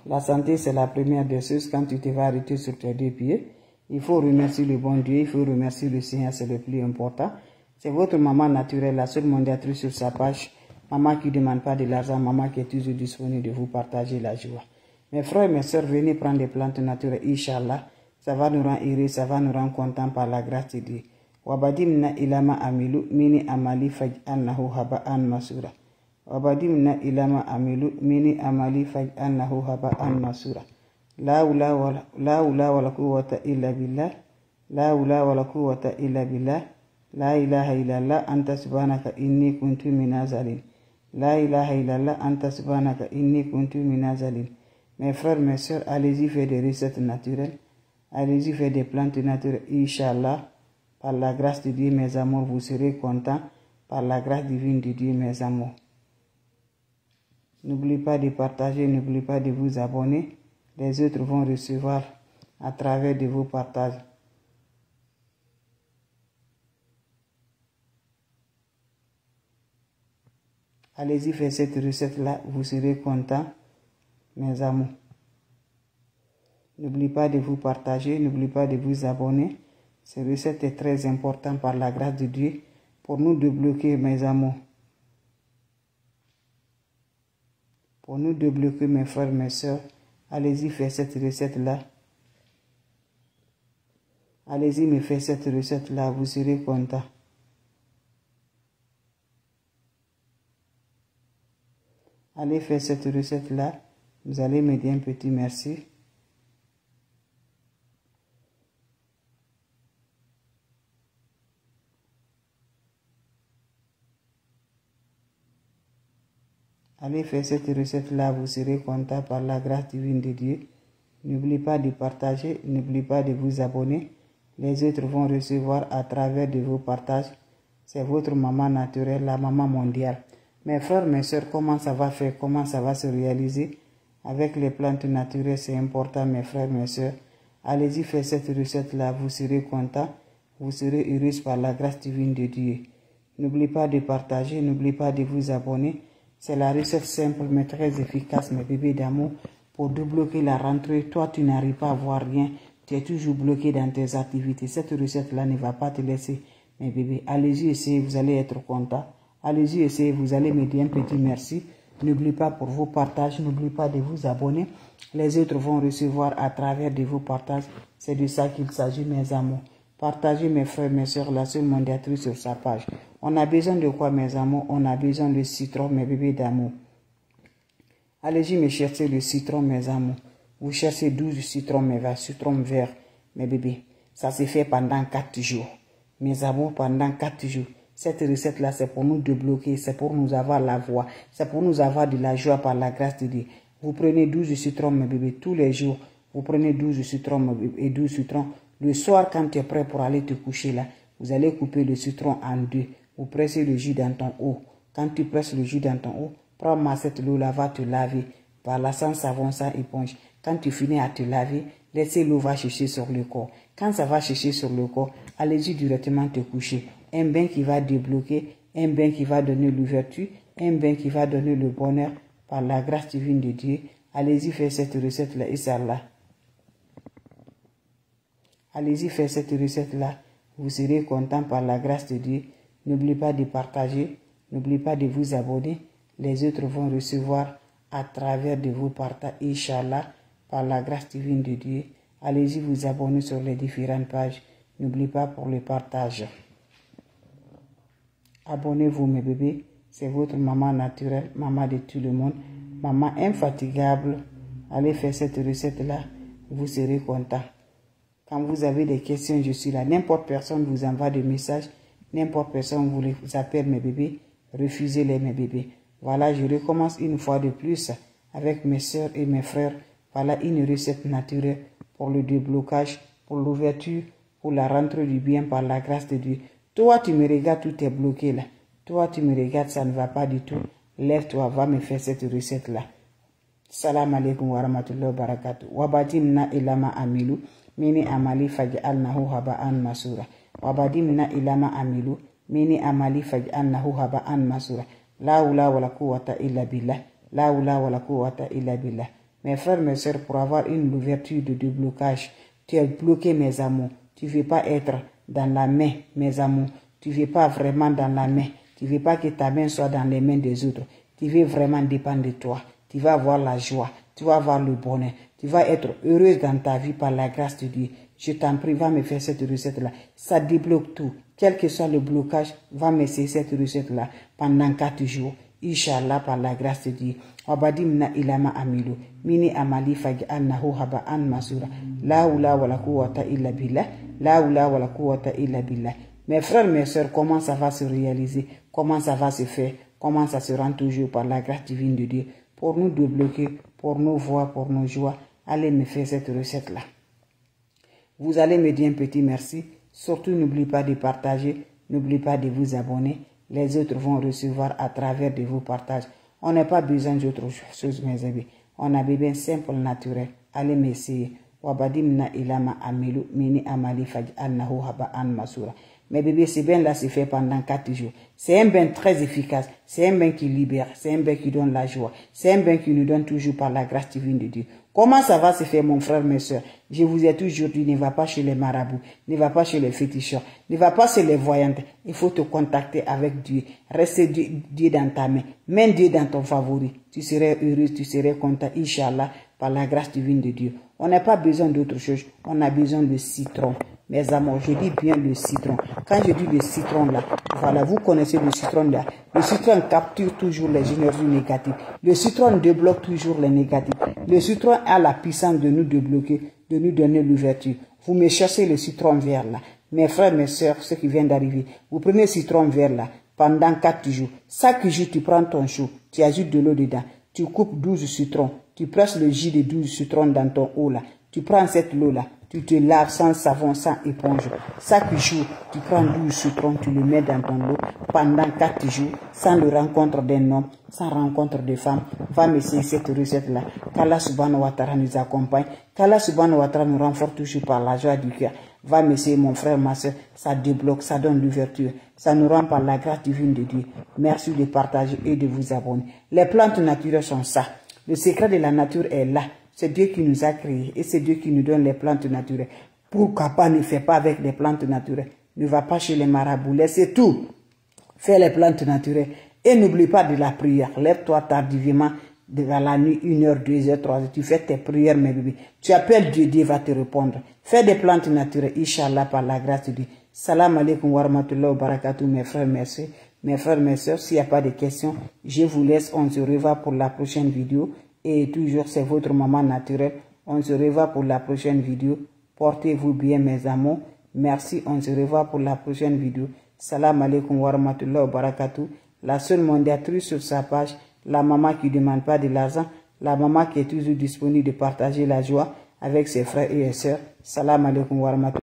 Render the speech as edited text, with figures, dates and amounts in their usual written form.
La santé, c'est la première des choses. Quand tu te vas arrêter sur tes deux pieds, il faut remercier le bon Dieu, il faut remercier le Seigneur, c'est le plus important. C'est votre maman naturelle, la seule mondiatrice sur sa page. Maman qui ne demande pas de l'argent, maman qui est toujours disponible de vous partager la joie. Mes frères et mes soeurs, venez prendre des plantes naturelles, Inch'Allah. Ça va nous rendre heureux, ça va nous rendre contents par la grâce de Dieu. Wabadimna ilama amilu mini amali faj'annahu haba'an masura. Wabadimna ilama amilu mini amali faj'annahu haba'an masura. La ula wala quwwata illa billah. La ula wala quwwata illa billah. La ilaha illallah anta subhanaka inni kuntu minazalin. La ilaha illallah anta subhanaka inni kuntu minazalin. Mes frères, mes soeurs, allez-y faire des recettes naturelles. Allez-y faire des plantes naturelles, Inch'Allah. Par la grâce de Dieu, mes amours, vous serez contents. Par la grâce divine de Dieu, mes amours. N'oubliez pas de partager, n'oubliez pas de vous abonner. Les autres vont recevoir à travers de vos partages. Allez-y faire cette recette-là, vous serez contents, mes amours. N'oubliez pas de vous partager, n'oubliez pas de vous abonner. Cette recette est très importante par la grâce de Dieu pour nous débloquer, mes amours. Pour nous débloquer, mes frères, mes soeurs, allez-y faire cette recette-là. Allez-y me faire cette recette-là, vous serez contents. Allez faire cette recette-là, vous allez me dire un petit merci. Allez faire cette recette-là, vous serez content par la grâce divine de Dieu. N'oubliez pas de partager, n'oubliez pas de vous abonner. Les autres vont recevoir à travers de vos partages. C'est votre maman naturelle, la maman mondiale. Mes frères, mes soeurs, comment ça va faire, comment ça va se réaliser? Avec les plantes naturelles, c'est important, mes frères, mes soeurs. Allez-y faire cette recette-là, vous serez content. Vous serez heureux par la grâce divine de Dieu. N'oubliez pas de partager, n'oubliez pas de vous abonner. C'est la recette simple mais très efficace, mes bébés d'amour, pour débloquer la rentrée. Toi, tu n'arrives pas à voir rien. Tu es toujours bloqué dans tes activités. Cette recette-là ne va pas te laisser, mes bébés. Allez-y, essayez, vous allez être content. Allez-y, essayez, vous allez me dire un petit merci. N'oubliez pas pour vos partages, n'oubliez pas de vous abonner. Les autres vont recevoir à travers de vos partages. C'est de ça qu'il s'agit, mes amours. Partagez, mes frères, mes soeurs, la seule mondiatrice sur sa page. On a besoin de quoi, mes amours? On a besoin de citron, mes bébés d'amour. Allez-y me chercher le citron, mes amours. Vous cherchez 12 citrons, citron vert, mes bébés. Ça se fait pendant 4 jours. Mes amours, pendant 4 jours. Cette recette-là, c'est pour nous débloquer, c'est pour nous avoir la voix, c'est pour nous avoir de la joie par la grâce de Dieu. Vous prenez 12 citrons, mes bébés, tous les jours. Vous prenez 12 citrons, mes bébés, et 12 citrons. Le soir, quand tu es prêt pour aller te coucher là, vous allez couper le citron en deux. Vous pressez le jus dans ton eau. Quand tu presses le jus dans ton eau, prends cette eau là, va te laver. Par la sans savon, sans éponge. Quand tu finis à te laver, laissez l'eau va chercher sur le corps. Quand ça va chercher sur le corps, allez-y directement te coucher. Un bain qui va débloquer, un bain qui va donner l'ouverture, un bain qui va donner le bonheur par la grâce divine de Dieu. Allez-y faire cette recette-là, Inch'Allah. Allez-y faire cette recette-là. Vous serez content par la grâce de Dieu. N'oubliez pas de partager. N'oubliez pas de vous abonner. Les autres vont recevoir à travers de vos partages, Inch'Allah, par la grâce divine de Dieu. Allez-y vous abonner sur les différentes pages. N'oubliez pas pour le partage. Abonnez-vous, mes bébés. C'est votre maman naturelle, maman de tout le monde. Maman infatigable. Allez faire cette recette-là. Vous serez content. Quand vous avez des questions, je suis là. N'importe personne vous envoie des messages. N'importe personne vous appelle, mes bébés. Refusez-les, mes bébés. Voilà, je recommence une fois de plus avec mes soeurs et mes frères. Voilà une recette naturelle pour le déblocage, pour l'ouverture, pour la rentrée du bien par la grâce de Dieu. Toi, tu me regardes, tout est bloqué là. Toi, tu me regardes, ça ne va pas du tout. Lève-toi, va me faire cette recette-là. Salam alaikum wa rahmatullahi wa barakatuh. Wabadimna ilama amilu, mini amali faj'alnahu haba'an masura. Wabadimna ilama amilu, mini amali faj'alnahu haba'an masura. La hawla wa la quwwata illa billah. La hawla wa la quwwata illa billah. Mes frères, mes soeurs, pour avoir une ouverture de déblocage, tu es bloqué, mes amours. Tu ne veux pas être dans la main, mes amours. Tu ne veux pas vraiment dans la main. Tu ne veux pas que ta main soit dans les mains des autres. Tu veux vraiment dépendre de toi. Tu vas avoir la joie. Tu vas avoir le bonheur. Tu vas être heureuse dans ta vie par la grâce de Dieu. Je t'en prie, va me faire cette recette-là. Ça débloque tout. Quel que soit le blocage, va me faire cette recette-là pendant 4 jours. Inch'Allah, par la grâce de Dieu. Wabadimna ilama amilu. Mini amali fagi annahu haba an masura. La oula wa la quwwata illa billah. La oula wa la quwwata illa billah. Mes frères, mes soeurs, comment ça va se réaliser? Comment ça va se faire? Comment ça se rend toujours par la grâce divine de Dieu? Pour nous débloquer, pour nos voix, pour nos joies, allez me faire cette recette-là. Vous allez me dire un petit merci. Surtout, n'oubliez pas de partager. N'oubliez pas de vous abonner. Les autres vont recevoir à travers de vos partages. On n'a pas besoin d'autre chose, mes amis. On a besoin simple, naturel. Allez m'essayer. Wabadimna ilama amilu mini amali faj annahu haba an masura. Mais bébé, ce bain-là se fait pendant 4 jours. C'est un bain très efficace. C'est un bain qui libère. C'est un bain qui donne la joie. C'est un bain qui nous donne toujours par la grâce divine de Dieu. Comment ça va se faire, mon frère, mes soeurs? Je vous ai toujours dit, ne va pas chez les marabouts. Ne va pas chez les féticheurs. Ne va pas chez les voyantes. Il faut te contacter avec Dieu. Reste Dieu dans ta main. Mets Dieu dans ton favori. Tu serais heureux, tu serais content, Inch'Allah, par la grâce divine de Dieu. On n'a pas besoin d'autre chose. On a besoin de citron. Mes amours, je dis bien le citron. Quand je dis le citron là, voilà, vous connaissez le citron là. Le citron capture toujours les énergies négatives. Le citron débloque toujours les négatifs. Le citron a la puissance de nous débloquer, de nous donner l'ouverture. Vous me cherchez le citron vert là. Mes frères, mes soeurs, ceux qui viennent d'arriver, vous prenez le citron vert là pendant 4 jours. Chaque jour, tu prends ton chou, tu ajoutes de l'eau dedans, tu coupes 12 citrons, tu presses le jus de 12 citrons dans ton eau là. Tu prends cette eau là. Tu te laves sans savon, sans éponge. Chaque jour, tu prends 12 citrons, tu le mets dans ton eau pendant 4 jours, sans le rencontre d'un homme, sans rencontre de femme. Va m'essayer cette recette-là. Qu'Allah subhanahu wa ta'ala nous accompagne. Qu'Allah subhanahu wa ta'ala nous renforce toujours par la joie du cœur. Va m'essayer, mon frère, ma soeur. Ça débloque, ça donne l'ouverture. Ça nous rend par la grâce divine de Dieu. Merci de partager et de vous abonner. Les plantes naturelles sont ça. Le secret de la nature est là. C'est Dieu qui nous a créés et c'est Dieu qui nous donne les plantes naturelles. Pourquoi pas ne faire pas avec les plantes naturelles? Ne va pas chez les marabouts, laissez tout. Fais les plantes naturelles et n'oublie pas de la prière. Lève-toi tardivement dans la nuit, 1h, 2h, 3h. Tu fais tes prières, mes bébés. Tu appelles Dieu, Dieu va te répondre. Fais des plantes naturelles, Inch'Allah, par la grâce de Dieu. Salam alaikum wa rahmatullahi wa barakatuh, mes frères, mes soeurs. Mes frères, mes soeurs, s'il n'y a pas de questions, je vous laisse. On se revoit pour la prochaine vidéo. Et toujours, c'est votre maman naturelle. On se revoit pour la prochaine vidéo. Portez-vous bien, mes amours. Merci. On se revoit pour la prochaine vidéo. Salam alaikum wa rahmatullahi wa barakatuh. La seule mondiatrice sur sa page. La maman qui ne demande pas de l'argent. La maman qui est toujours disponible de partager la joie avec ses frères et sœurs. Salam alaikum wa rahmatullahi.